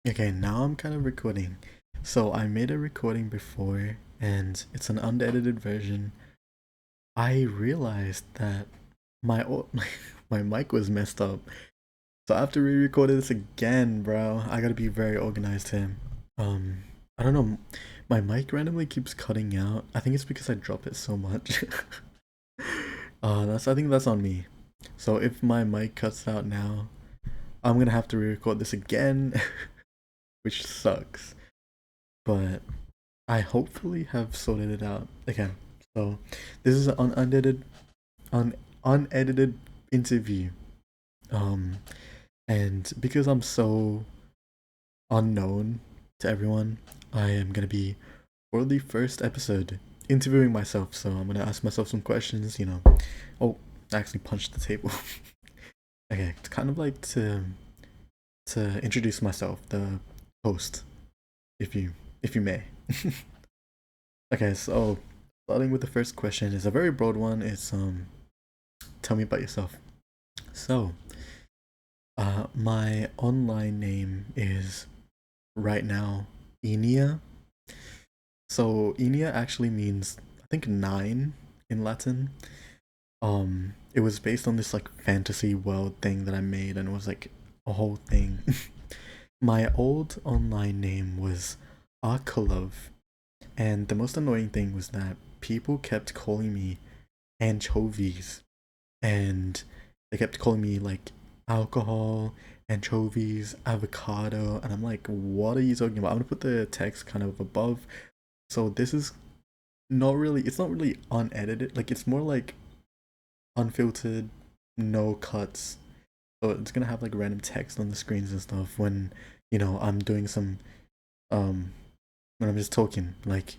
Okay, now I'm kind of recording. So I made a recording before and it's an unedited version. I realized that my my mic was messed up. So I have to re-record this again, bro. I gotta be very organized here. Um, I don't know. My mic randomly keeps cutting out. I think it's because I drop it so much. I think that's on me. So if my mic cuts out now, I'm gonna have to re-record this again, which sucks. But I hopefully have sorted it out again. So this is an un, unedited interview. Um, and because I'm so unknown to everyone, I am gonna be for the first episode interviewing myself. So I'm gonna ask myself some questions. Oh, I actually punched the table. Okay, it's kind of like to introduce myself, the host, if you may. Okay, so starting with the first question is a very broad one. It's tell me about yourself. So, my online name is right now Enia. So Enia actually means I think nine in Latin. It was based on this like fantasy world thing that I made, and it was like a whole thing. My old online name was Arkolov, and the most annoying thing was that people kept calling me anchovies, and they kept calling me like alcohol, anchovies, avocado, and I'm like, what are you talking about? I'm gonna put the text kind of above. So this is not really, it's not really unedited, like it's more like unfiltered, no cuts. So it's gonna have like random text on the screens and stuff when, I'm doing some, um, when I'm just talking, like,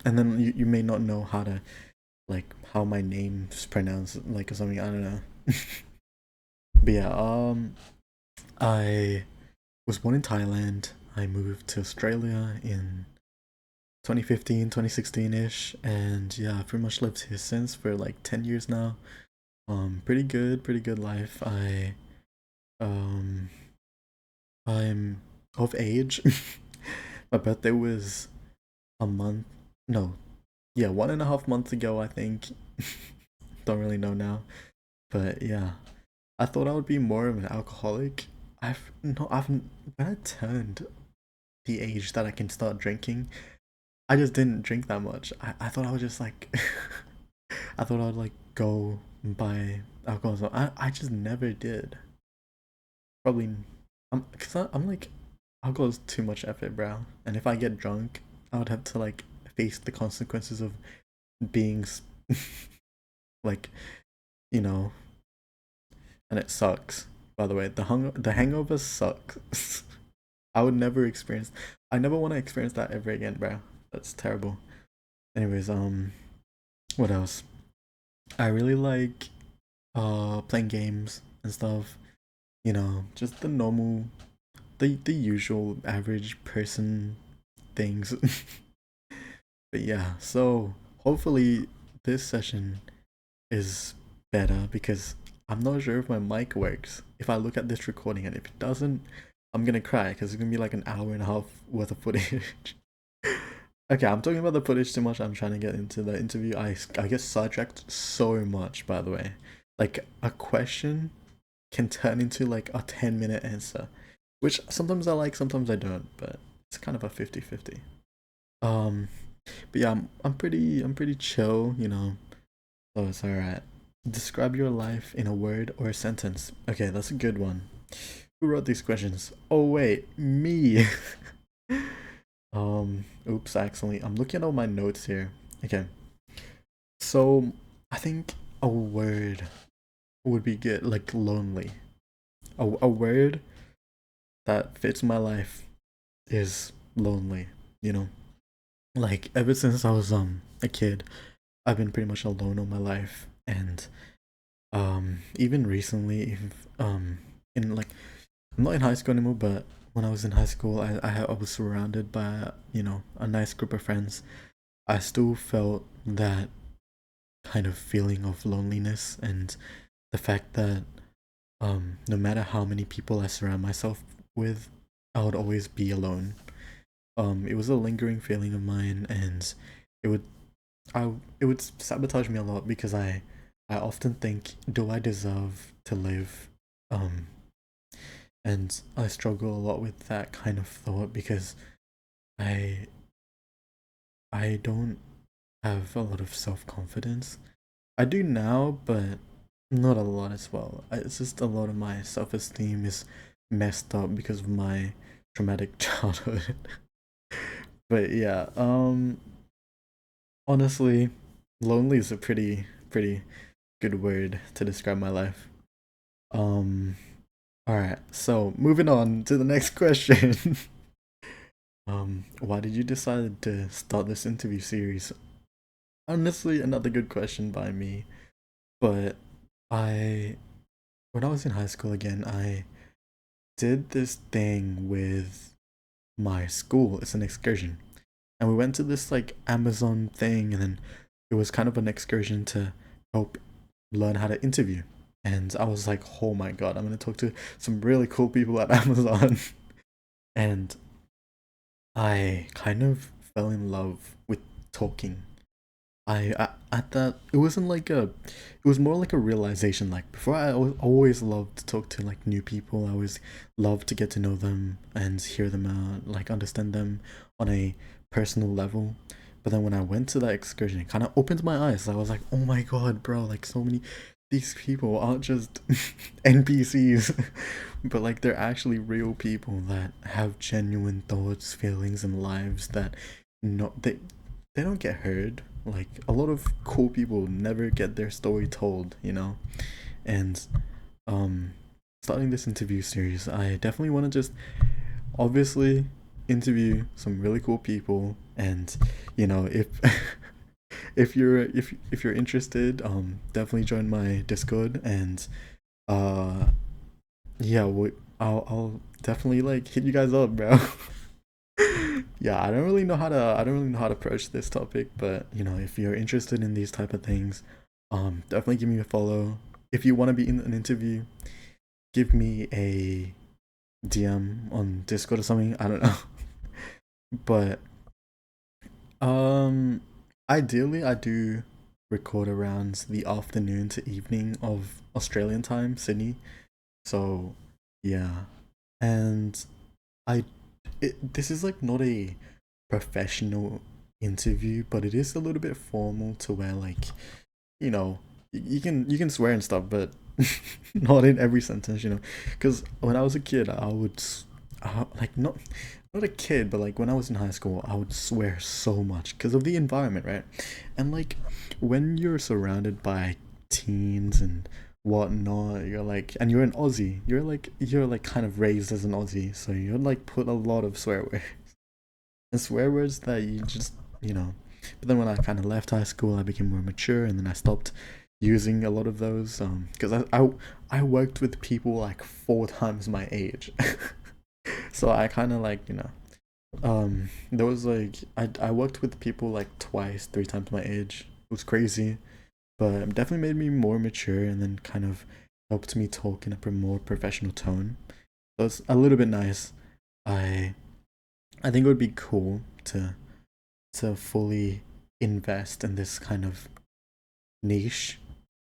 and then you may not know how to, like, how my name's pronounced, like, or something, I don't know. But yeah, I was born in Thailand. I moved to Australia in 2015, 2016-ish, and yeah, I've pretty much lived here since for like 10 years now. Pretty good life. Um I'm of age. My birthday was a month, no, yeah, 1.5 months ago, I think. Don't really know now, but yeah, I thought I would be more of an alcoholic. I've no, I've when I turned the age that I can start drinking, I just didn't drink that much. I thought I would just like, I thought I would like go and buy alcohol. So I just never did. Probably, cause I'm like, alcohol is too much effort, bro. And if I get drunk, I would have to like face the consequences of being like, you know, and it sucks. By the way, the hangover sucks. I would never experience. I never want to experience that ever again, bro. That's terrible. Anyways, what else? I really like playing games and stuff. Just the normal, the usual average person things. But yeah, so hopefully this session is better because I'm not sure if my mic works. If I look at this recording and if it doesn't, I'm gonna cry because it's gonna be like an hour and a half worth of footage. Okay, I'm talking about the footage too much. I'm trying to get into the interview. I get sidetracked so much, by the way. Like a question can turn into like a 10-minute answer, which sometimes I like, sometimes I don't, but it's kind of a 50-50. Um, but yeah, I'm pretty chill, so it's alright. Describe your life in a word or a sentence. Okay, that's a good one. Who wrote these questions? Oh wait, me. Oops, accidentally. I'm looking at all my notes here. Okay. So I think a word would be good, like lonely. A word that fits my life is lonely, you know? Like ever since I was a kid, I've been pretty much alone all my life, and even recently, if in like I'm not in high school anymore, but when I was in high school, I was surrounded by a nice group of friends. I still felt that kind of feeling of loneliness, and the fact that no matter how many people I surround myself with, I would always be alone. It was a lingering feeling of mine, and it would I it would sabotage me a lot because I often think, do I deserve to live? Um, and I struggle a lot with that kind of thought because I I don't have a lot of self-confidence. I do now, but not a lot as well. It's just a lot of my self-esteem is messed up because of my traumatic childhood. But yeah, honestly, lonely is a pretty good word to describe my life. Um, all right. So, moving on to the next question. Why did you decide to start this interview series? Honestly, another good question by me, but I when I was in high school again, I did this thing with my school. It's an excursion. And we went to this like Amazon thing, and then it was kind of an excursion to help learn how to interview. And I was like, oh my god, I'm gonna talk to some really cool people at Amazon. And I kind of fell in love with talking. I at that it wasn't like a it was more like a realization. Like before, always loved to talk to like new people. I always loved to get to know them and hear them out, like understand them on a personal level. But then when I went to that excursion, it kind of opened my eyes. I was like, oh my god, bro! Like so many these people aren't just NPCs, but like they're actually real people that have genuine thoughts, feelings, and lives that not they don't get heard. Like a lot of cool people never get their story told, you know? And um starting this interview series, I definitely want to just obviously interview some really cool people, and if if you're interested, definitely join my Discord, and uh yeah, I'll definitely like hit you guys up, bro. Yeah, I don't really know how to approach this topic, but if you're interested in these type of things, definitely give me a follow. If you want to be in an interview, give me a DM on Discord or something. I don't know. But um ideally I do record around the afternoon to evening of Australian time, Sydney. So yeah. And I this is like not a professional interview, but it is a little bit formal to where like you know you can swear and stuff, but not in every sentence, because when I was a kid I would like not a kid, but like when I was in high school I would swear so much because of the environment, right? And like when you're surrounded by teens and whatnot, you're like, and you're an Aussie, you're like kind of raised as an Aussie, so you're like put a lot of swear words and swear words that you just you know but then when I kind of left high school I became more mature, and then I stopped using a lot of those because I worked with people like 4 times my age. So I kind of like there was like I worked with people like twice 3 times my age. It was crazy, but it definitely made me more mature, and then kind of helped me talk in a more professional tone. So it's a little bit nice. I i think it would be cool to fully invest in this kind of niche.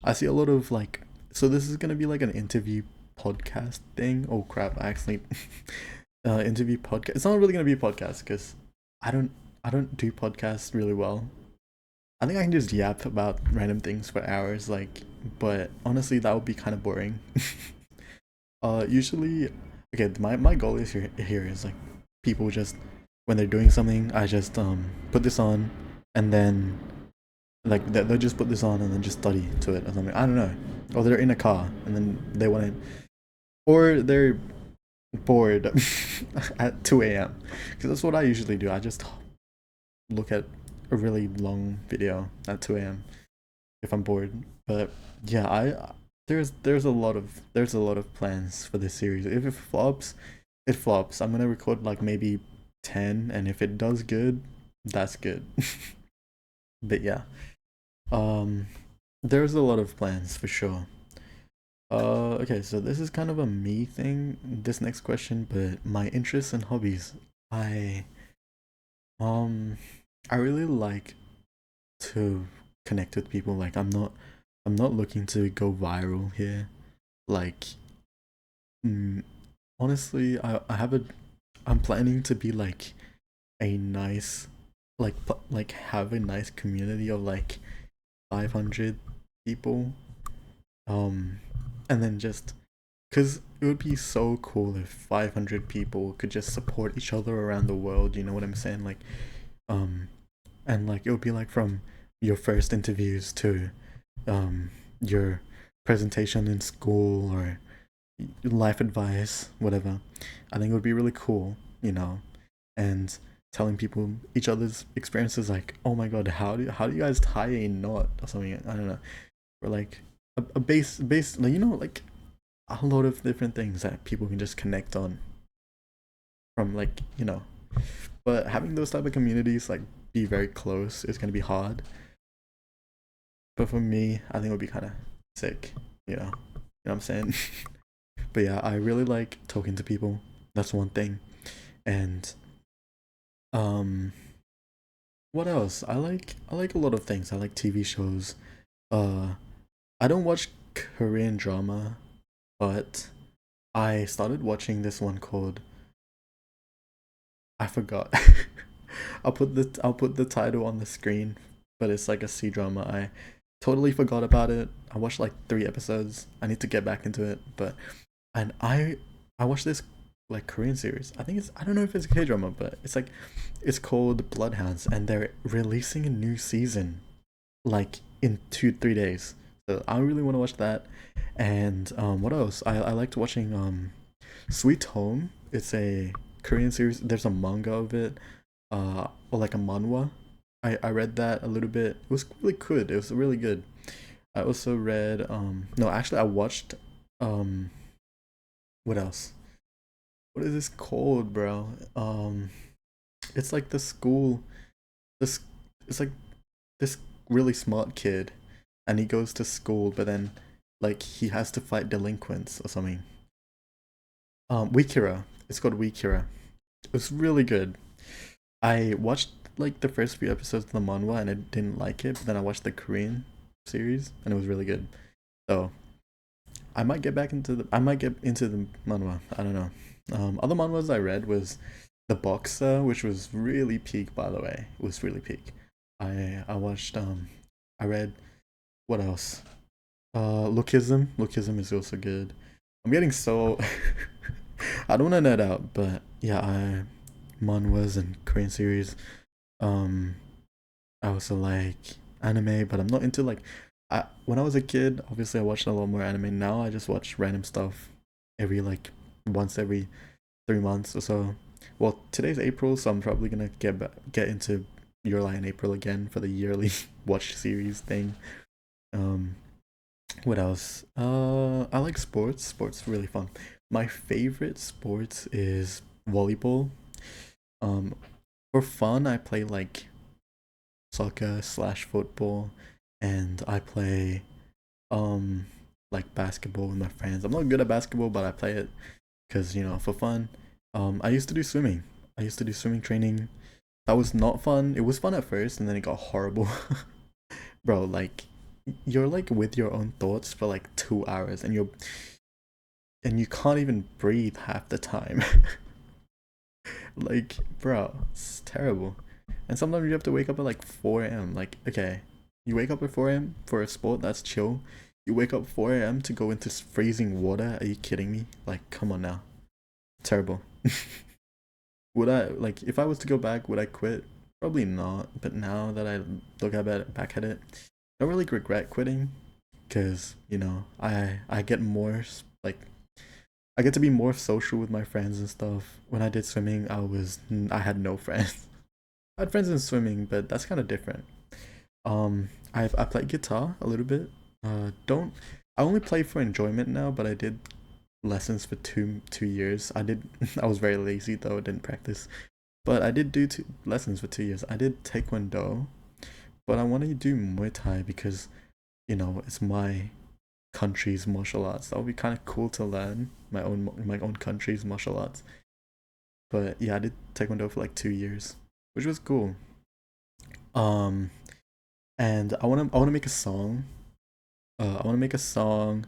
I see a lot of like, so this is gonna be like an interview podcast thing. Oh crap! I actually interview podcast. It's not really gonna be a podcast because I don't I don't do podcasts really well. I think I can just yap about random things for hours, like, but honestly, that would be kind of boring. Usually, okay, my goal is here is like people just when they're doing something, I just put this on, and then like they'll just put this on and then just study to it or something. I don't know. Or they're in a car and then they want to, or they're bored at 2 a.m. Because that's what I usually do. I just look at a really long video at 2 a.m. if I'm bored. But yeah, I there's a lot of plans for this series. If it flops, it flops. I'm gonna record like maybe 10, and if it does good, that's good. But yeah, um, there's a lot of plans for sure. Okay, so this is kind of a me thing, this next question, but my interests and hobbies. I um I really like to connect with people. Like I'm not looking to go viral here. Like mm, honestly, I have a I'm planning to be like a nice like have a nice community of like 500 people. Um and then just because it would be so cool if 500 people could just support each other around the world, you know what I'm saying? Like, um, and like it would be like from your first interviews to, your presentation in school or life advice, whatever. I think it would be really cool, you know, and telling people each other's experiences, like, oh my god, how do you guys tie a knot or something? I don't know, or like a base, like, you know, like a lot of different things that people can just connect on from, like, you know, but having those type of communities like be very close is going to be hard, but for me I think it would be kind of sick, you know what I'm saying. But yeah, I really like talking to people. That's one thing. And um what else? I like a lot of things. I like TV shows. uh I don't watch Korean drama, but I started watching this one called, I forgot. I'll put the title on the screen, but it's like a C drama. I totally forgot about it. I watched like 3 episodes. I need to get back into it, but and I watched this like Korean series. I don't know if it's a K drama, but it's called Bloodhounds, and they're releasing a new season like in 2 3 days. So I really want to watch that. And what else? I liked watching Sweet Home. It's a Korean series. There's a manga of it, or like a manhwa. I read that a little bit. It was really good. It was really good. I also read no, actually I watched um what else? What is this called, bro? It's like the school, this it's like this really smart kid, and he goes to school, but then like he has to fight delinquents or something. Wikira. It's called Wikira. It was really good. I watched like the first few episodes of the manhwa and I didn't like it, but then I watched the Korean series and it was really good. So I might get into the manhwa. I don't know. Other manhwas I read was The Boxer, which was really peak, by the way. It was really peak. I watched I read, what else? Lookism. Lookism is also good. I'm getting so I don't want to nerd out, but yeah, I manhwas and Korean series. Um, I also like anime, but I'm not into like, when I was a kid, obviously I watched a lot more anime. Now I just watch random stuff every like once every 3 months or so. Well, today's April, so I'm probably gonna get into Your Lie in April again for the yearly watch series thing. Um, what else? I like sports. Sports really fun. My favorite sports is volleyball. Um, for fun, I play like soccer slash football, and I play um like basketball with my friends. I'm not good at basketball, but I play it because, for fun. I used to do swimming. I used to do swimming training. That was not fun. It was fun at first, and then it got horrible. Bro, like you're like with your own thoughts for like 2 hours, and you can't even breathe half the time. Like, bro, it's terrible. And sometimes you have to wake up at like 4 a.m. Like, okay, you wake up at 4 a.m. for a sport, that's chill. You wake up 4 a.m. to go into freezing water? Are you kidding me? Like, come on now. Terrible. Would I, like, if I was to go back, would I quit? Probably not. But now that I look at it, back at it, I don't really regret quitting because, I get more, like, I get to be more social with my friends and stuff. When I did swimming, I had no friends. I had friends in swimming, but that's kind of different. I played guitar a little bit. Don't I only play for enjoyment now, but I did lessons for two years. I was very lazy though, I didn't practice. But I did do lessons for 2 years. I did taekwondo, but I want to do Muay Thai because it's my country's martial arts. That would be kind of cool to learn my own country's martial arts. But yeah, I did taekwondo for like 2 years, which was cool. Um, and I wanna make a song. I wanna make a song,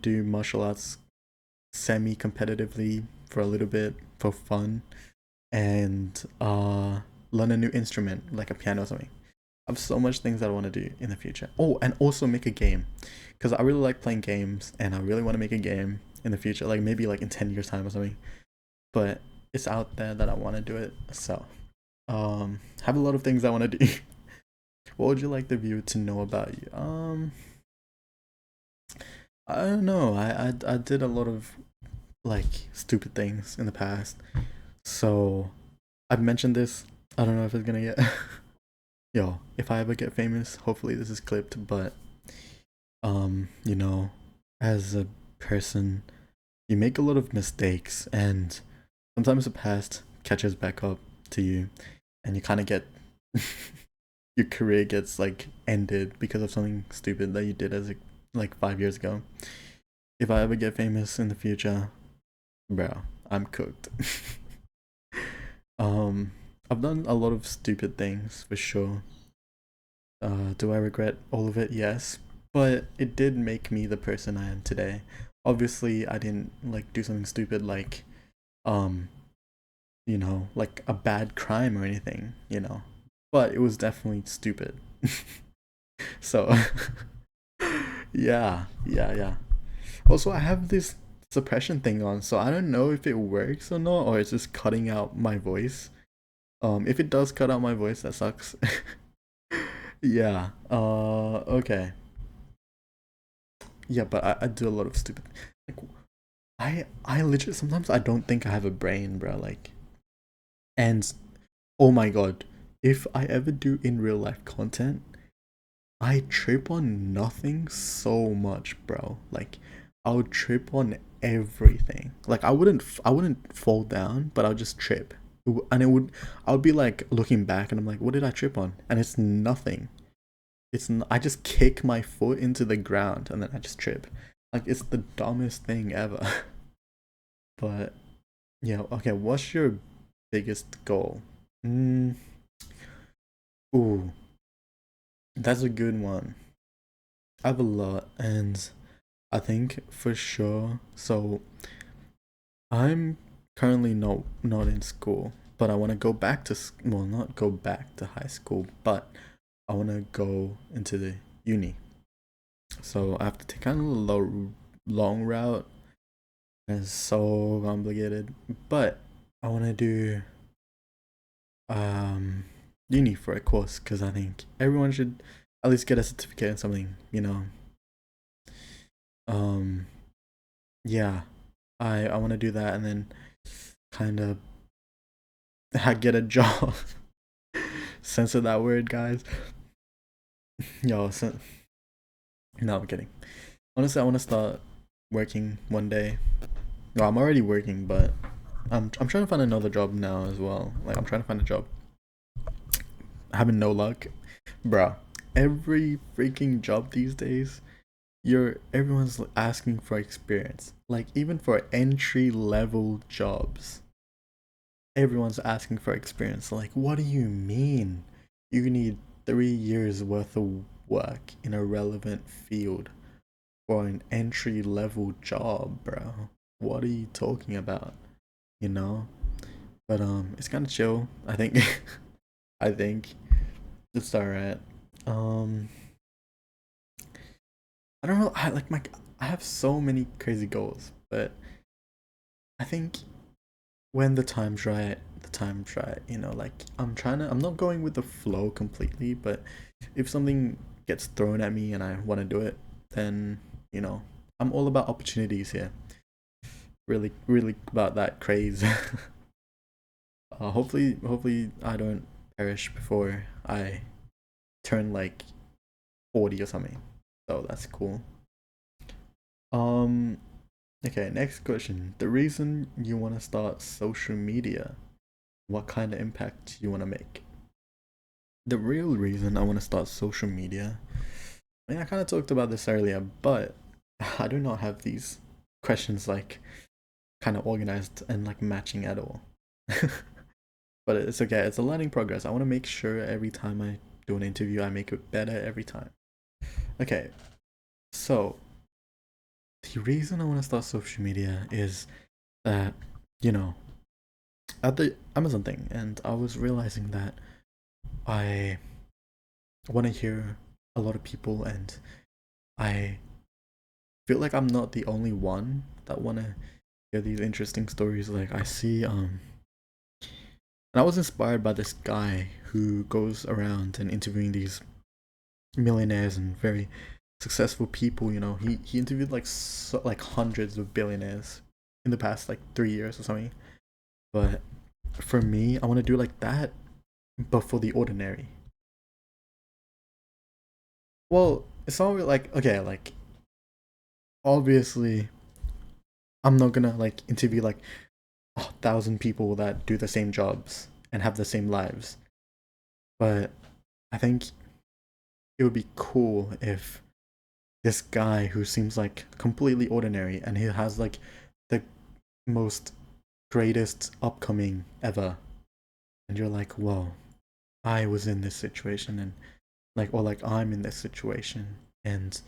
do martial arts semi competitively for a little bit for fun, and learn a new instrument like a piano or something. I have so much things that I want to do in the future. Oh, and also make a game, because I really like playing games, and I really want to make a game in the future, like maybe like in 10 years time or something. But it's out there that I want to do it. So, have a lot of things I want to do. What would you like the viewer to know about you? I don't know. I did a lot of like stupid things in the past. So I've mentioned this. I don't know if it's gonna get yo, if I ever get famous, hopefully this is clipped, but you know, as a person, you make a lot of mistakes and sometimes the past catches back up to you and you kind of get your career gets like ended because of something stupid that you did as like 5 years ago. If I ever get famous in the future, bro, I'm cooked. um I've done a lot of stupid things for sure. Do I regret all of it? Yes. But it did make me the person I am today. Obviously, I didn't like do something stupid like, um, like a bad crime or anything, But it was definitely stupid. So, yeah. Also, I have this suppression thing on, so I don't know if it works or not, or it's just cutting out my voice. If it does cut out my voice, that sucks. Yeah. Okay. Yeah, but I do a lot of stupid. Like, I literally sometimes I don't think I have a brain, bro. Like, and oh my god, if I ever do in real life content, I trip on nothing so much, bro. Like, I would trip on everything. Like, I wouldn't fall down, but I'll just trip. And I would be like looking back, and I'm like, what did I trip on? And it's nothing. I just kick my foot into the ground and then I just trip. Like it's the dumbest thing ever. But yeah, okay, what's your biggest goal? Mm, ooh, that's a good one. I have a lot, and I think for sure. So I'm currently not in school, but I want to go back to well, not go back to high school, but I want to go into the uni. So I have to take kind of a long route. It's so complicated, but I want to do um uni for a course because I think everyone should at least get a certificate in something. Um, yeah, I want to do that and then kind of get a job. Censor that word, guys. Yo, no, I'm kidding. Honestly, I want to start working one day. No, I'm already working, but I'm trying to find another job now as well. Like I'm trying to find a job. Having no luck, bro. Every freaking job these days, everyone's asking for experience. Like even for entry level jobs, everyone's asking for experience. Like what do you mean? You need 3 years worth of work in a relevant field for an entry level job, bro. What are you talking about? You know? But it's kind of chill. I think. I think it's alright. Um, I don't know. I have so many crazy goals, but I think when the time's right, the time's right. Like I'm not going with the flow completely, but if something gets thrown at me and I want to do it, then I'm all about opportunities here. Really, really about that craze. Hopefully, I don't perish before I turn like 40 or something. So that's cool. Um, okay, next question. The reason you want to start social media, what kind of impact you want to make? The real reason I want to start social media, I mean, I kind of talked about this earlier, but I do not have these questions like kind of organized and like matching at all. But it's okay. It's a learning progress. I want to make sure every time I do an interview, I make it better every time. Okay, so the reason I want to start social media is that, you know, at the Amazon thing, and I was realizing that I want to hear a lot of people, and I feel like I'm not the only one that want to hear these interesting stories. Like I see, and I was inspired by this guy who goes around and interviewing these millionaires and very successful people. You know, he interviewed like like hundreds of billionaires in the past like 3 years or something. But for me, I want to do like that, but for the ordinary. Well, it's not really like okay, like obviously I'm not gonna like interview like 1,000 people that do the same jobs and have the same lives. But I think it would be cool if this guy who seems like completely ordinary and he has like the most greatest upcoming ever, and you're like, whoa, I was in this situation, and like, or like I'm in this situation, and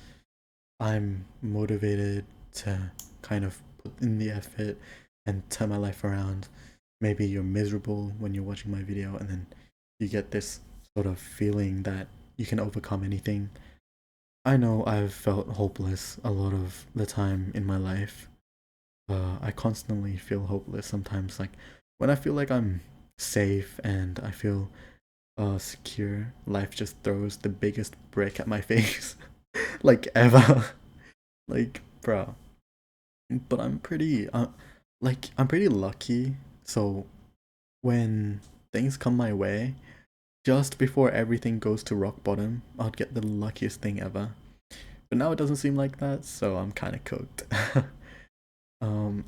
I'm motivated to kind of put in the effort and turn my life around. Maybe you're miserable when you're watching my video, and then you get this sort of feeling that you can overcome anything. I know I've felt hopeless a lot of the time in my life. I constantly feel hopeless sometimes. Like when I feel like I'm safe and I feel secure, life just throws the biggest brick at my face, like ever. Like, bro. But I'm pretty lucky. So when things come my way, just before everything goes to rock bottom, I'll get the luckiest thing ever. But now it doesn't seem like that, so I'm kind of cooked.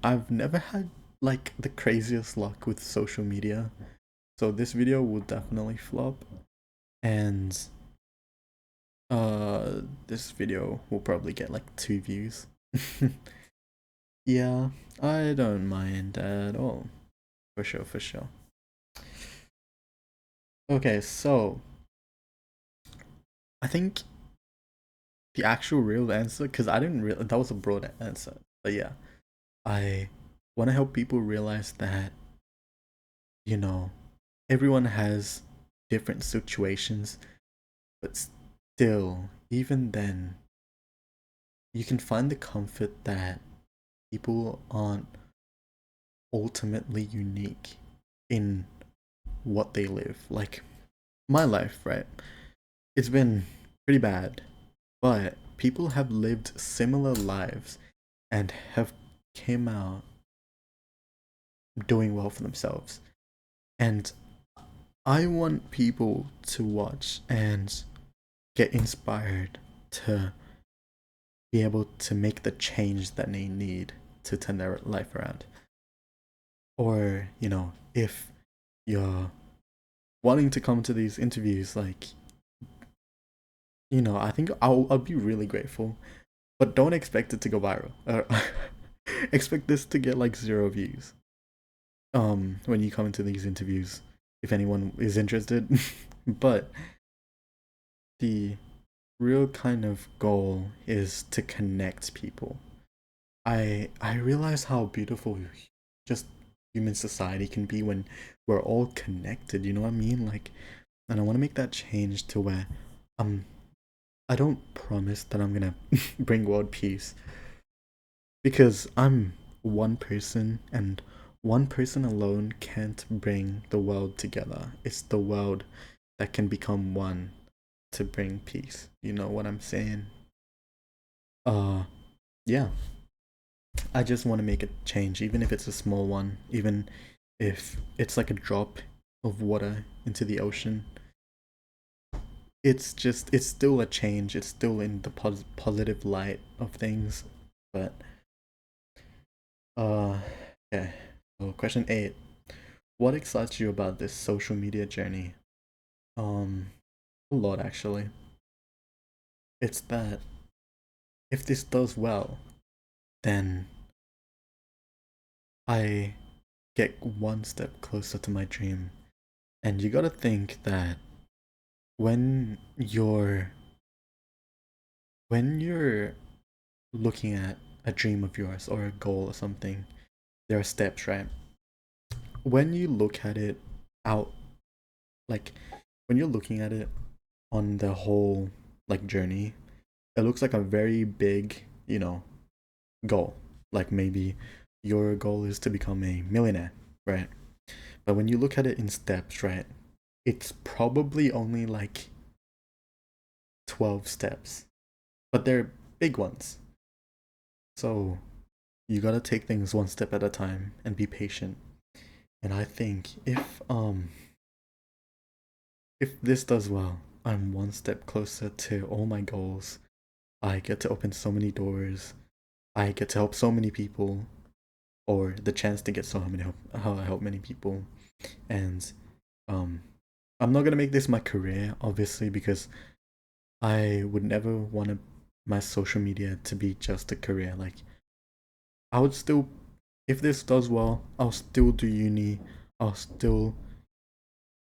I've never had like the craziest luck with social media, so this video will definitely flop, and this video will probably get like 2 views. Yeah, I don't mind at all. For sure, for sure. Okay, so I think the actual real answer, because I didn't real that was a broad answer, but yeah, I want to help people realize that you know everyone has different situations, but still, even then, you can find the comfort that people aren't ultimately unique in what they live. Like my life, right? It's been pretty bad, but people have lived similar lives and have came out doing well for themselves. And I want people to watch and get inspired to be able to make the change that they need to turn their life around. Or, if you're wanting to come to these interviews, like, I think I'll be really grateful. But don't expect it to go viral. Expect this to get like 0 views. When you come into these interviews, if anyone is interested. But the real kind of goal is to connect people. I realize how beautiful just human society can be when we're all connected, you know what I mean? Like, and I want to make that change to where um I don't promise that I'm gonna bring world peace because I'm one person and one person alone can't bring the world together. It's the world that can become one to bring peace. You know what I'm saying? Uh yeah. I just want to make a change, even if it's a small one, even if it's like a drop of water into the ocean. It's still a change. It's still in the positive light of things. But, uh, okay. So, question 8. What excites you about this social media journey? Um, a lot actually. It's that if this does well, then I get one step closer to my dream. And you gotta think that when you're when you're looking at a dream of yours or a goal or something, there are steps, right? When you look at it out, like when you're looking at it on the whole like journey, it looks like a very big, goal. Like maybe your goal is to become a millionaire, right? But when you look at it in steps, right, it's probably only like 12 steps, but they're big ones. So you gotta take things one step at a time and be patient. And I think if this does well, I'm one step closer to all my goals. I get to open so many doors. I get to help so many people, or the chance to get so many how I help many people. And um, I'm not gonna make this my career, obviously, because I would never want my social media to be just a career. Like I would still, if this does well, I'll still do uni. I'll still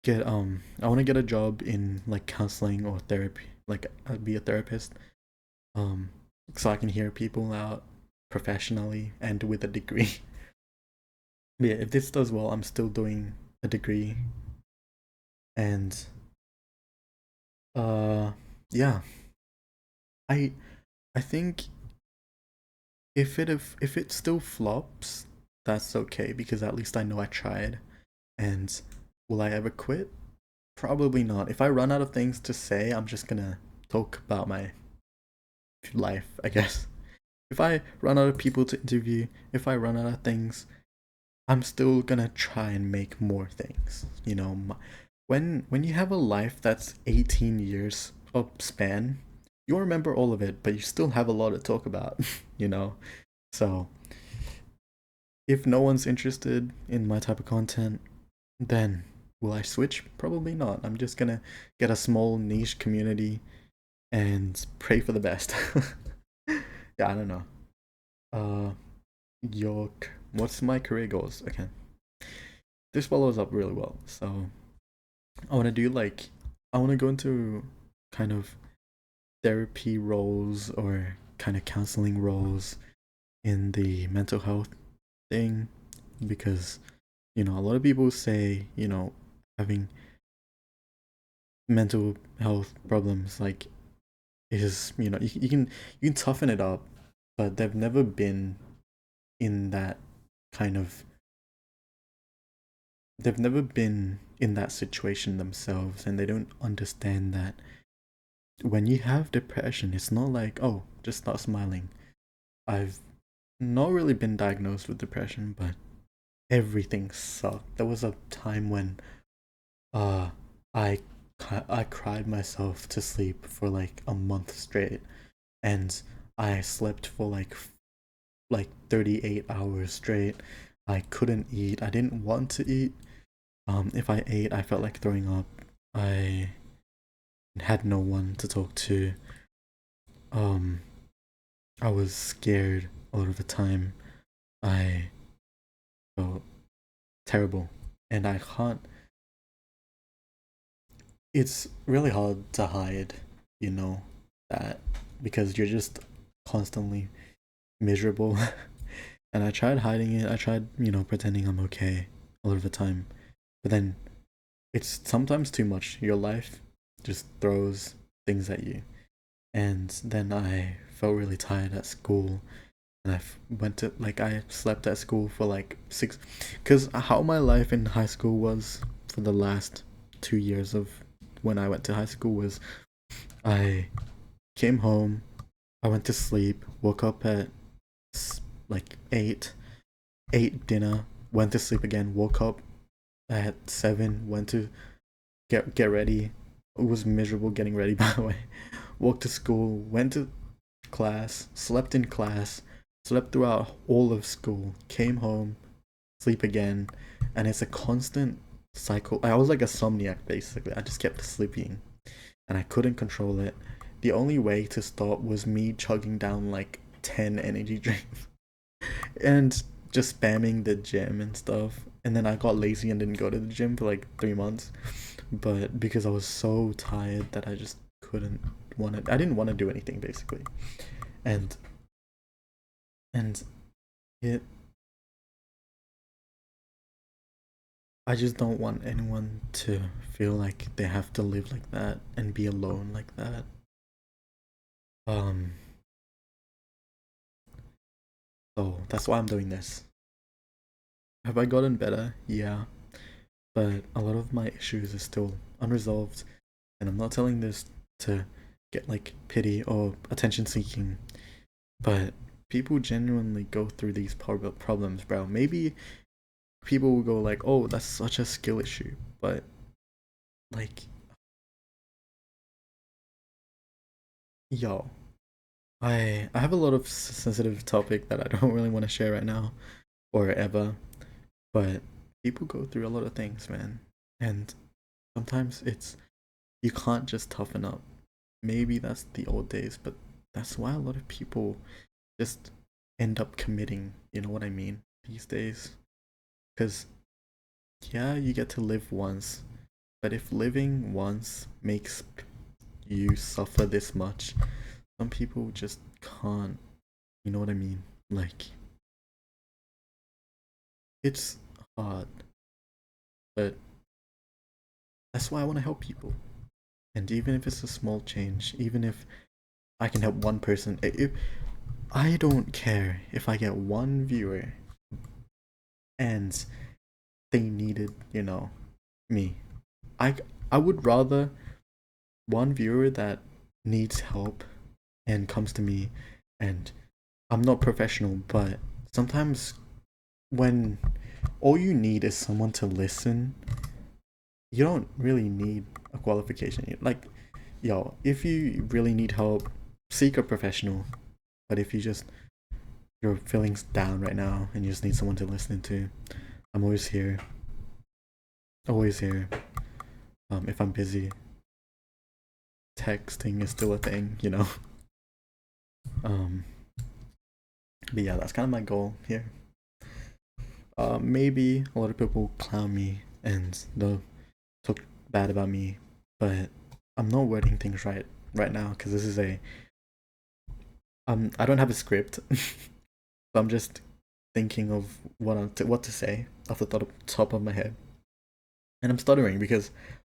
I want to get a job in like counseling or therapy, like be a therapist, um so I can hear people out professionally and with a degree. But yeah, if this does well, I'm still doing a degree. And uh yeah, I I think if it still flops, that's okay because at least I know I tried. And will I ever quit? Probably not. If I run out of things to say, I'm just gonna talk about my life, I guess. If I run out of people to interview, if I run out of things, I'm still gonna try and make more things. When you have a life that's 18 years of span, you'll remember all of it, but you still have a lot to talk about, you know? So, if no one's interested in my type of content, then will I switch? Probably not. I'm just gonna get a small niche community and pray for the best. Yeah, I don't know. Uh, York. What's my career goals? Okay, this follows up really well. So I want to do like I want to go into kind of therapy roles or kind of counseling roles in the mental health thing because a lot of people say having mental health problems like is you can toughen it up, but they've never been in that kind of they've never been in that situation themselves, and they don't understand that when you have depression it's not like, oh, just start smiling. I've not really been diagnosed with depression, but everything sucked. There was a time when uh i I cried myself to sleep for like a month straight, and I slept for like 38 hours straight. I couldn't eat. I didn't want to eat. If I ate, I felt like throwing up. I had no one to talk to. Um, I was scared a lot of the time. I felt terrible. And I can't, it's really hard to hide, you know, that because you're just constantly miserable. And I tried hiding it. I tried, pretending I'm okay a lot of the time. But then it's sometimes too much. Your life just throws things at you. And then I felt really tired at school. And went to, like, I slept at school for like because how my life in high school was for the last 2 years of when I went to high school was I came home, I went to sleep, woke up at like 8, ate dinner, went to sleep again, woke up at 7, went to get ready. It was miserable getting ready, by the way. Walked to school, went to class, slept throughout all of school, came home, sleep again, and it's a constant cycle. I was like a somniac basically. I just kept sleeping and I couldn't control it. the only way to stop was me chugging down like 10 energy drinks and just spamming the gym and stuff. And then I got lazy and didn't go to the gym for like 3 months. But because I was so tired that I just couldn't I didn't want to do anything basically. And and it I just don't want anyone to feel like they have to live like that and be alone like that. Um so that's why I'm doing this. Have I gotten better? Yeah. But a lot of my issues are still unresolved, and I'm not telling this to get like pity or attention seeking, but people genuinely go through these problems, bro. Maybe people will go like, "Oh, that's such a skill issue," but like, yo, I have a lot of sensitive topic that I don't really want to share right now or ever, but people go through a lot of things, man, and sometimes it's you can't just toughen up. Maybe that's the old days, but that's why a lot of people just end up committing, you know what I mean, these days. Because, yeah, you get to live once, but if living once makes you suffer this much, some people just can't, you know what I mean? Like, it's hard, but that's why I want to help people. And even if it's a small change, even if I can help one person, if I don't care if I get one viewer and they needed, me. I I would rather one viewer that needs help and comes to me, and I'm not professional, but sometimes when all you need is someone to listen, you don't really need a qualification. Like, yo, if you really need help, seek a professional. But if you're feeling down right now and you just need someone to listen to, I'm always here. Always here. If I'm busy, texting is still a thing. Um, but yeah, that's kind of my goal here. Maybe a lot of people clown me and they'll talk bad about me, but I'm not wording things right now because this is a I don't have a script, so I'm just thinking of what to say off the top of my head, and I'm stuttering because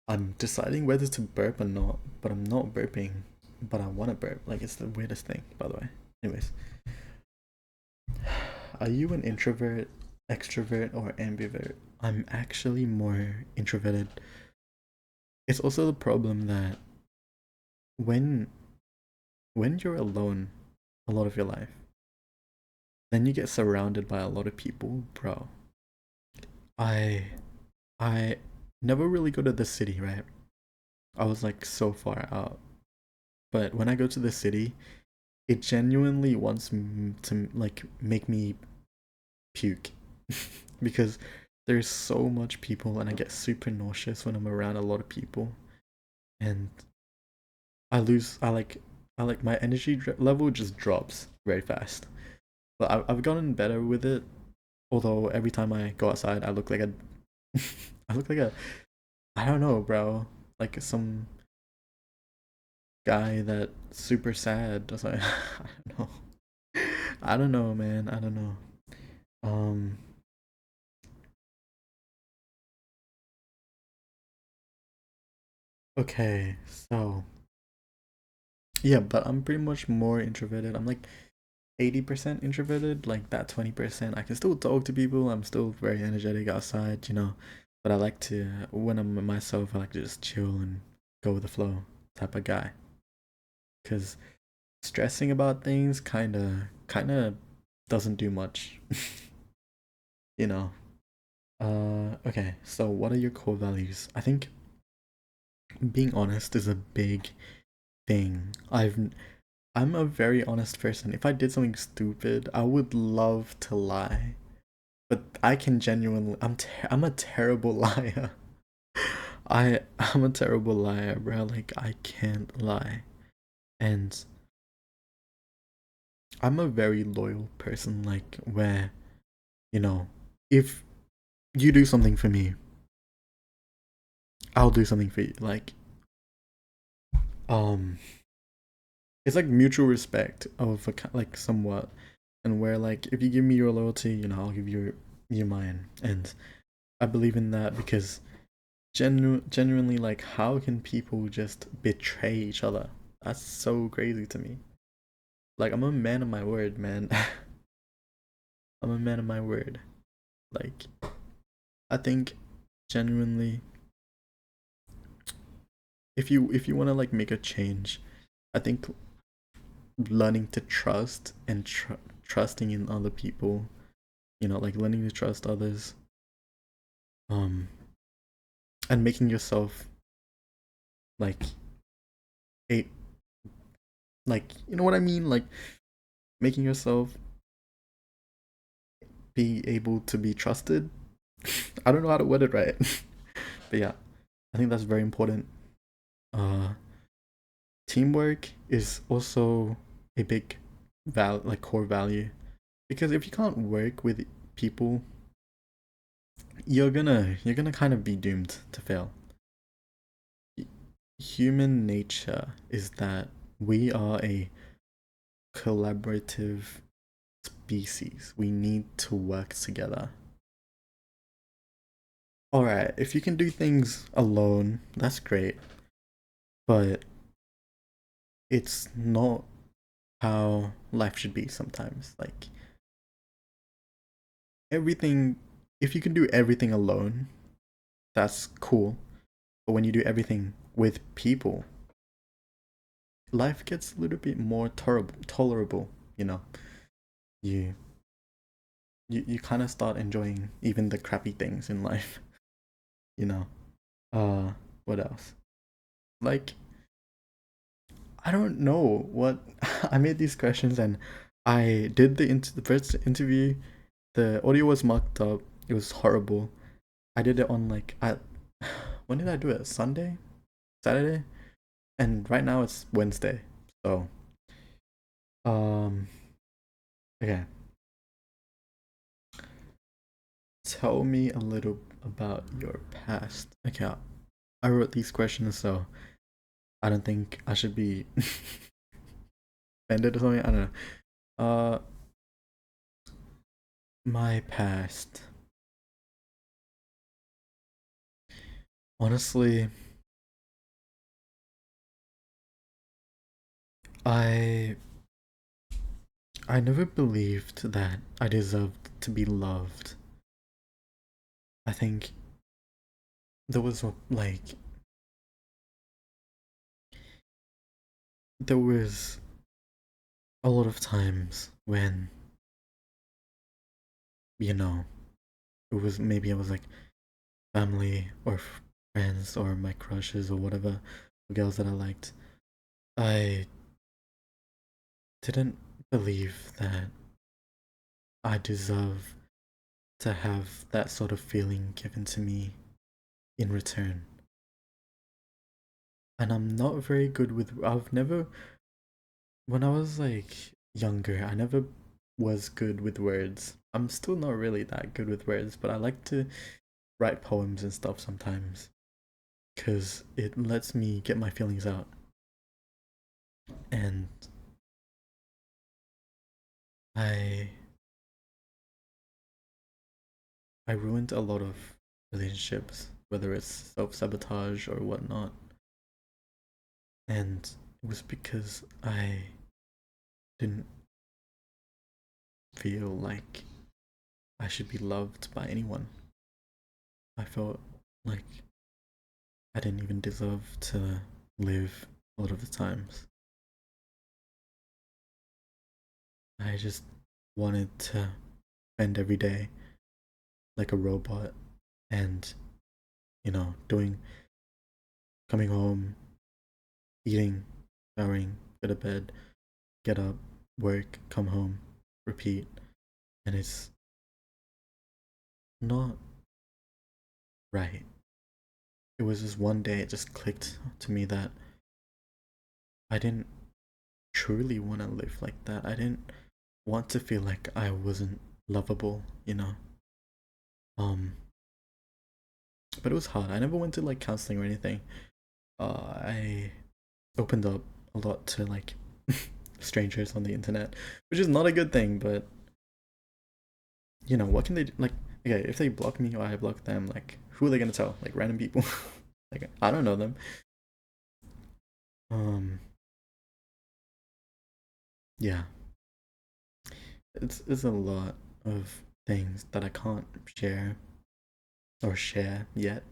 I'm deciding whether to burp or not, but I'm not burping, but I want to burp. Like, it's the weirdest thing, by the way. Anyways, are you an introvert, extrovert, or ambivert? I'm actually more introverted. It's also the problem that when you're alone a lot of your life, then you get surrounded by a lot of people, bro. I I never really go to the city, right? I was like so far out. But when I go to the city, it genuinely wants to like make me puke because there's so much people and I get super nauseous when I'm around a lot of people, and I like my energy level just drops very fast. But I've gotten better with it. Although every time I go outside, I look like a I look like a I don't know, bro. Like some guy that super sad. I I don't know. I don't know, man. I don't know. Um. Okay. So yeah, but I'm pretty much more introverted. I'm like 80% introverted. Like that 20%, I can still talk to people. I'm still very energetic outside. But I like to when I'm with myself. I like to just chill and go with the flow type of guy. Cause stressing about things kind of doesn't do much. you know. Okay. So what are your core values? I think being honest is a big thing. I'm a very honest person. If I did something stupid, I would love to lie. But I can genuinely I'm a terrible liar. I'm a terrible liar, bro. Like I can't lie. And I'm a very loyal person, like where, you know, if you do something for me, I'll do something for you. Um, it's like mutual respect of like somewhat, and where like if you give me your loyalty, I'll give you mine, and I believe in that because genuinely, like, how can people just betray each other? That's so crazy to me. Like, I'm a man of my word, man. I'm a man of my word. Like, I think genuinely, if you want to like make a change, I think learning to trust and trusting in other people, like learning to trust others, um, and making yourself like a like you know what I mean, like making yourself be able to be trusted. I don't know how to word it right, but yeah, I think that's very important. Uh, Teamwork is also a big like core value, because if you can't work with people, you're gonna kind of be doomed to fail. Human nature is that we are a collaborative species. We need to work together. All right, if you can do things alone, that's great, but it's not how life should be sometimes. Like everything, if you can do everything alone, that's cool. But when you do everything with people, life gets a little bit more tolerable, you know. You you kind of start enjoying even the crappy things in life, you know. What else? Like I don't know what I made these questions, and I did the first interview. The audio was mucked up. It was horrible. I did it on like I when did I do it? Sunday? Saturday? And right now it's Wednesday. So um okay. Tell me a little about your past. Okay, I wrote these questions, so I don't think I should be offended or something. I don't know. My past. Honestly, I I never believed that I deserved to be loved. I think there was like there was a lot of times when you know it was maybe I was like family or friends or my crushes or whatever, girls that I liked. I didn't believe that I deserve to have that sort of feeling given to me in return. And I'm not very good with, I've never, when I was like younger, I never was good with words. I'm still not really that good with words, but I like to write poems and stuff sometimes because it lets me get my feelings out. And I I ruined a lot of relationships, whether it's self-sabotage or whatnot. And it was because I didn't feel like I should be loved by anyone. I felt like I didn't even deserve to live a lot of the times. I just wanted to spend every day like a robot and, doing, coming home, eating, showering, go to bed, get up, work, come home, repeat. And it's not right. It was just one day it just clicked to me that I didn't truly want to live like that. I didn't want to feel like I wasn't lovable, you know. Um, but it was hard. I never went to like counseling or anything. I opened up a lot to like strangers on the internet, which is not a good thing. But you know, what can they do? Like? Okay, if they block me or I block them, like who are they gonna tell? Like random people. Like I don't know them. Um, yeah, it's a lot of things that I can't share or share yet.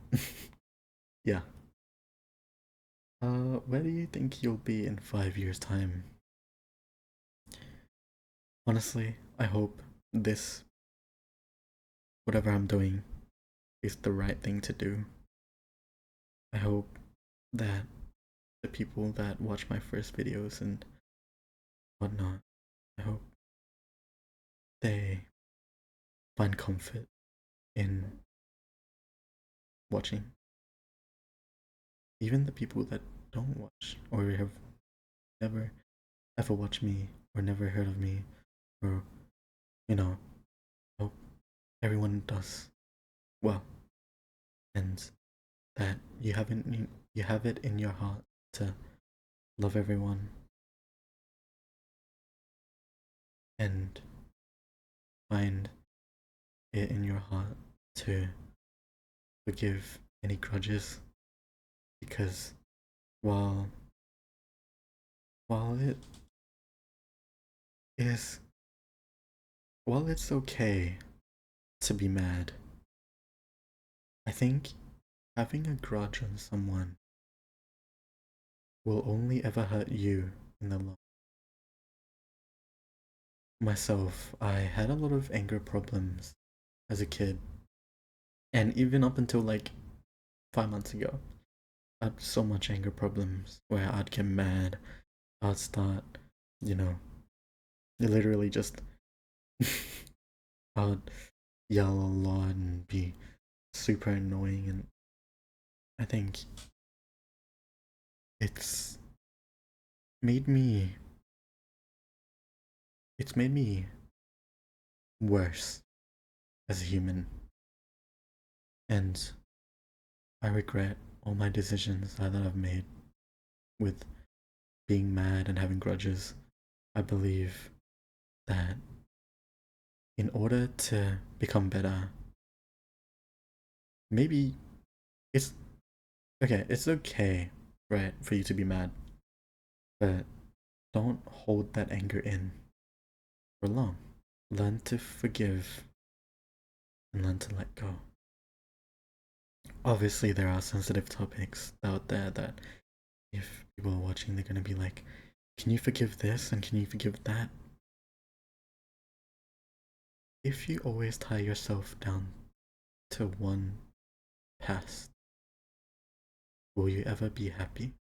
Yeah. Where do you think you'll be in 5 years' time? Honestly, I hope this, whatever I'm doing, is the right thing to do. I hope that the people that watch my first videos and whatnot, I hope they find comfort in watching. Even the people that don't watch or have never ever watched me or never heard of me or, you know, hope everyone does well and that you have it in your heart to love everyone and find it in your heart to forgive any grudges because while while it is while it's okay to be mad, I think having a grudge on someone will only ever hurt you in the long. Myself, I had a lot of anger problems as a kid, and even up until like 5 months ago, I had so much anger problems where I'd get mad, I'd start, you know, literally just I'd yell a lot and be super annoying, and I think it's made me it's made me worse as a human, and I regret all my decisions that I've made with being mad and having grudges. I believe that in order to become better, maybe it's it's okay, right, for you to be mad, but don't hold that anger in for long. Learn to forgive and learn to let go. Obviously, there are sensitive topics out there that if people are watching, they're gonna be like, can you forgive this and can you forgive that? If you always tie yourself down to one past, will you ever be happy?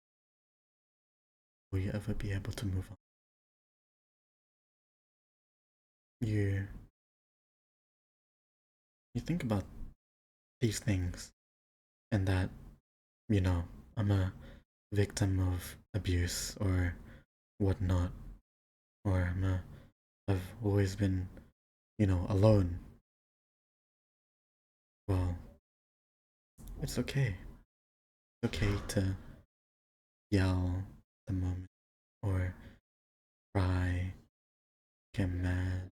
Will you ever be able to move on? You you think about these things and that, you know, I'm a victim of abuse or whatnot, or I've always been, you know, alone. Well, it's okay. It's okay to yell the moment or cry, get mad,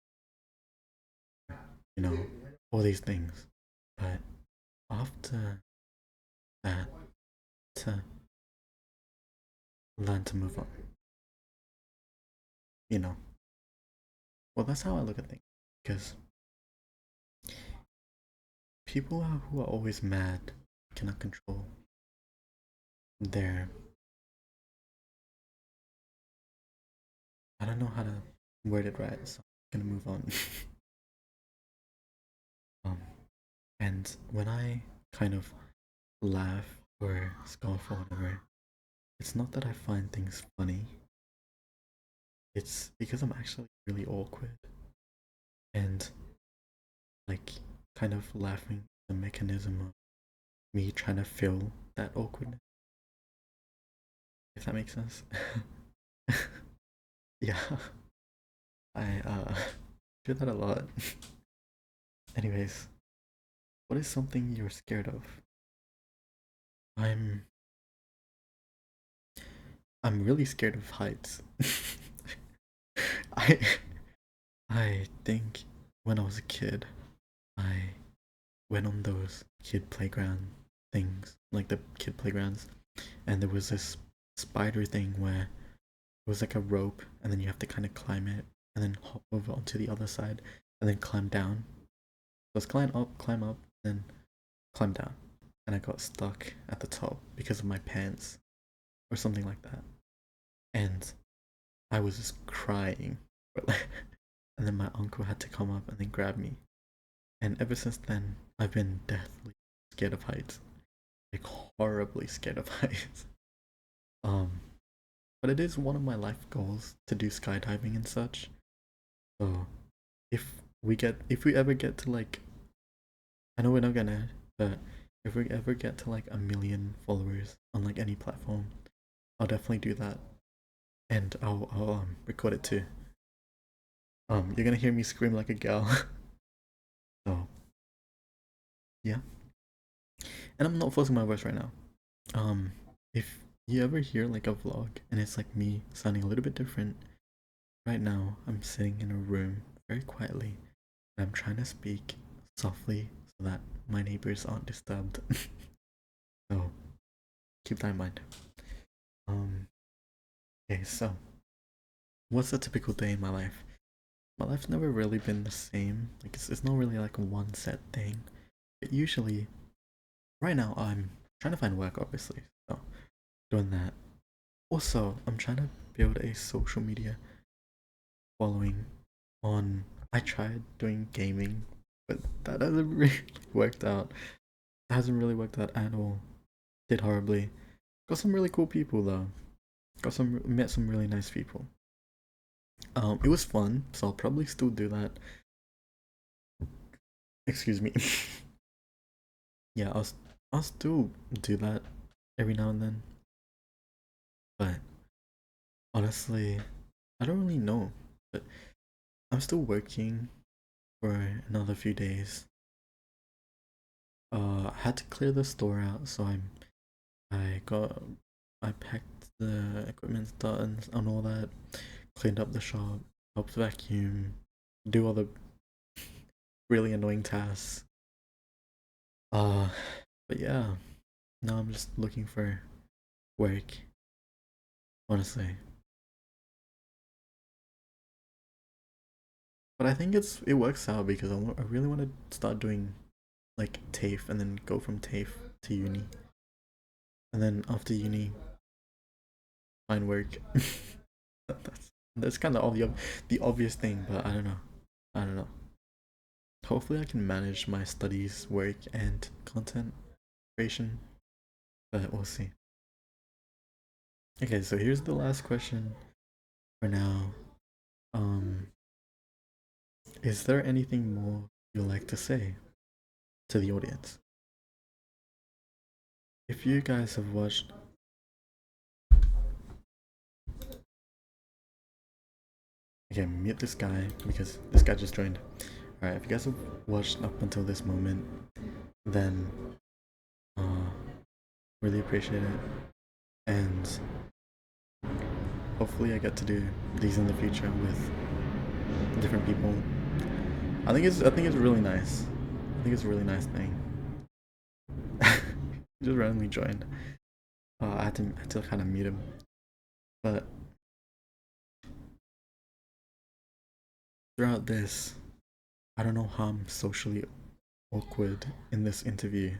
you know, all these things. But after that, to learn to move on, you know. Well, that's how I look at things. Because people who are always mad cannot control their. I don't know how to word it right, so I'm gonna move on. um, and when I kind of laugh or scoff or whatever, it's not that I find things funny. It's because I'm actually really awkward and like kind of laughing the mechanism of me trying to fill that awkwardness. If that makes sense. Yeah, I do that a lot. Anyways, what is something you're scared of? I'm I'm really scared of heights. I I think when I was a kid, I went on those kid playground things, like the kid playgrounds, and there was this spider thing where it was like a rope, and then you have to kind of climb it, and then hop over onto the other side, and then climb down. So it's climb up, then climb down, and I got stuck at the top because of my pants or something like that, and I was just crying, and then my uncle had to come up and then grab me, and ever since then I've been deathly scared of heights, like horribly scared of heights. Um, but it is one of my life goals to do skydiving and such. So if we ever get to like, I know we're not gonna, but if we ever get to like 1 million followers on like any platform, I'll definitely do that, and I'll record it too. You're gonna hear me scream like a girl. So yeah, and I'm not forcing my voice right now. Um, if you ever hear like a vlog and it's like me sounding a little bit different, right now I'm sitting in a room very quietly and I'm trying to speak softly so that my neighbors aren't disturbed. So keep that in mind. Um, okay, so what's a typical day in my life? My life's never really been the same. Like it's not really like one set thing. But usually, right now I'm trying to find work, obviously. So doing that. Also, I'm trying to build a social media following on. I tried doing gaming, but that hasn't really worked out. It hasn't really worked out at all. Did horribly. Got some really cool people though. Met some really nice people. It was fun, so I'll probably still do that. Excuse me. Yeah, I'll still do that every now and then. But honestly, I don't really know. But I'm still working for another few days. I had to clear the store out, so I got I packed the equipment done and all that, cleaned up the shop, helped vacuum, do all the really annoying tasks. Uh, but yeah, now I'm just looking for work, honestly. But I think it works out because I really want to start doing like TAFE and then go from TAFE to uni, and then after uni find work. That's kind of all the obvious thing, but I don't know. I don't know. Hopefully, I can manage my studies, work, and content creation, but we'll see. Okay, so here's the last question for now. Um, is there anything more you'd like to say to the audience? If you guys have watched, okay, mute this guy because this guy just joined. Alright, if you guys have watched up until this moment, then uh, really appreciate it. And hopefully, I get to do these in the future with different people. I think it's really nice. I think it's a really nice thing. Just randomly joined. I had to kind of mute him, but throughout this, I don't know how I'm socially awkward in this interview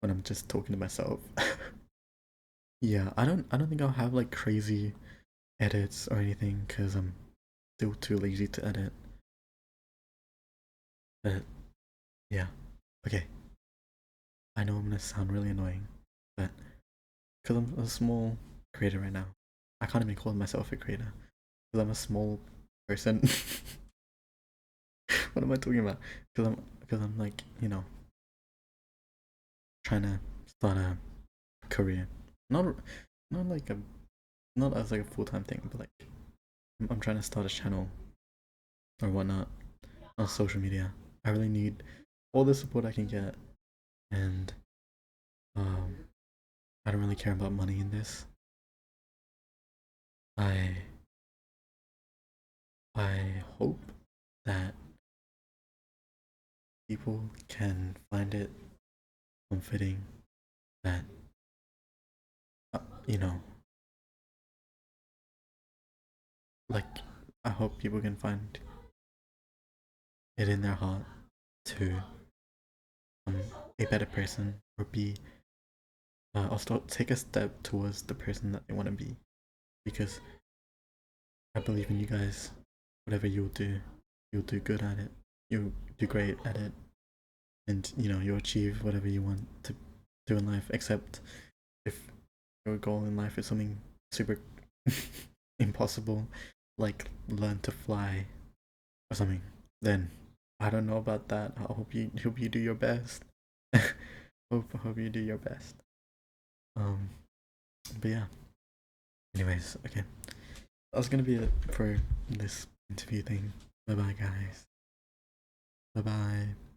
when I'm just talking to myself. Yeah, I don't think I'll have like crazy edits or anything because I'm still too lazy to edit. But yeah, okay. I know I'm gonna sound really annoying, but because I'm a small creator right now, I can't even call myself a creator because I'm a small person. What am I talking about? Because I'm like, you know, trying to start a career. Not not like a not as like a full-time thing, but like I'm trying to start a channel or whatnot on social media. I really need all the support I can get, and um, I don't really care about money in this. I I hope that people can find it comforting that you know, like I hope people can find it in their heart to um, a better person or be or start take a step towards the person that they want to be, because I believe in you guys. Whatever you'll do good at it. You'll do great at it, and you'll achieve whatever you want to do in life. Except if your goal in life is something super impossible, like learn to fly or something, then I don't know about that. I hope you do your best. Hope you do your best. Um, but yeah. Anyways, okay. That's gonna be it for this interview thing. Bye bye, guys. Bye bye.